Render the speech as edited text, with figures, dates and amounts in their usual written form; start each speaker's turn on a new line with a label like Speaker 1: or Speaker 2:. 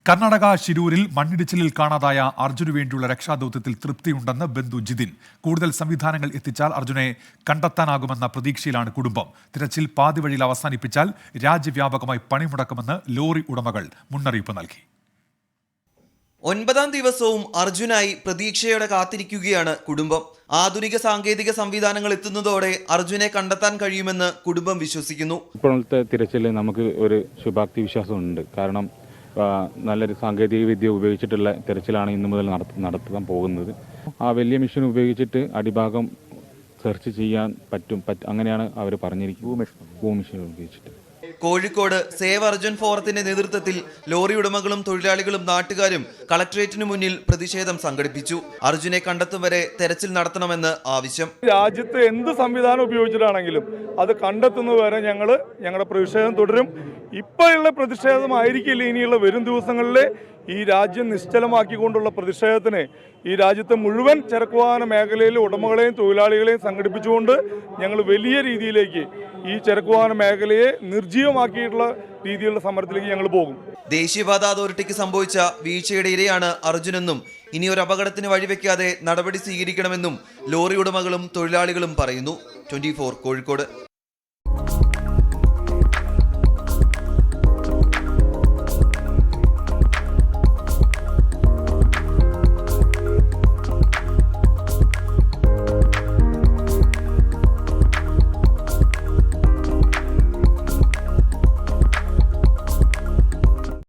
Speaker 1: കർണാടക ശിരൂരിൽ മണ്ണിടിച്ചിലിൽ കാണാതായ അർജുനു വേണ്ടിയുള്ള രക്ഷാദൌത്യത്തിൽ തൃപ്തിയുണ്ടെന്ന് ബന്ധു ജിതിൻ. കൂടുതൽ സംവിധാനങ്ങൾ എത്തിച്ചാൽ അർജുനെ കണ്ടെത്താനാകുമെന്ന പ്രതീക്ഷയിലാണ് കുടുംബം. തിരച്ചിൽ പാതിവഴിയിൽ അവസാനിപ്പിച്ചാൽ രാജ്യവ്യാപകമായി പണിമുടക്കുമെന്ന് ലോറി ഉടമകൾ മുന്നറിയിപ്പ് നൽകി.
Speaker 2: 9ാം ദിവസവും അർജുനായി പ്രതീക്ഷയോടെ കാത്തിരിക്കുകയാണ് കുടുംബം. ആധുനിക സാങ്കേതിക സംവിധാനങ്ങൾ എത്തുന്നതോടെ അർജുനെ കണ്ടെത്താൻ കഴിയുമെന്ന് കുടുംബം വിശ്വസിക്കുന്നു.
Speaker 3: ഇപ്പോഴത്തെ തിരച്ചിൽ നമുക്ക് ഒരു ശുഭാപ്തി വിശ്വാസമുണ്ട്. കാരണം നല്ലൊരു സാങ്കേതിക വിദ്യ ഉപയോഗിച്ചിട്ടുള്ള തിരച്ചിലാണ് ഇന്നു മുതൽ നടത്താൻ പോകുന്നത്. ആ വലിയ മെഷീൻ ഉപയോഗിച്ചിട്ട് അടിഭാഗം സെർച്ച് ചെയ്യാൻ പറ്റും. അങ്ങനെയാണ് അവർ പറഞ്ഞിരിക്കുന്നത്. ഭൂമിഷൻ ഉപയോഗിച്ചിട്ട്.
Speaker 2: കോഴിക്കോട് സേവ് അർജുൻ ഫോറത്തിന്റെ നേതൃത്വത്തിൽ ലോറി ഉടമകളും തൊഴിലാളികളും നാട്ടുകാരും കളക്ടറേറ്റിന് മുന്നിൽ പ്രതിഷേധം സംഘടിപ്പിച്ചു. അർജുനെ കണ്ടെത്തും വരെ തെരച്ചിൽ നടത്തണമെന്ന് ആവശ്യം.
Speaker 4: രാജ്യത്ത് എന്ത് സംവിധാനം ഉപയോഗിച്ചിട്ടാണെങ്കിലും അത് കണ്ടെത്തുന്നതുവരെ ഞങ്ങളുടെ പ്രതിഷേധം തുടരും. ഇപ്പോഴുള്ള പ്രതിഷേധമായിരിക്കില്ല ഇനിയുള്ള വരും ദിവസങ്ങളിൽ ഈ രാജ്യം നിശ്ചലമാക്കിക്കൊണ്ടുള്ള പ്രതിഷേധത്തിന് ഈ രാജ്യത്തെ മുഴുവൻ ചരക്കുവാഹന മേഖലയിലെ ഉടമകളെയും തൊഴിലാളികളെയും സംഘടിപ്പിച്ചുകൊണ്ട് ഞങ്ങൾ വലിയ രീതിയിലേക്ക് ഈ ചരക്കുവാഹന മേഖലയെ നിർജ്ജീവമാക്കിയിട്ടുള്ള രീതിയിലുള്ള സമരത്തിലേക്ക് ഞങ്ങൾ പോകും.
Speaker 2: ദേശീയപാത അതോറിറ്റിക്ക് സംഭവിച്ച വീഴ്ചയുടെ ഇരയാണ് അർജുനെന്നും ഇനി ഒരു അപകടത്തിന് വഴിവെക്കാതെ നടപടി സ്വീകരിക്കണമെന്നും ലോറി ഉടമകളും തൊഴിലാളികളും പറയുന്നു. 24 കോഴിക്കോട്.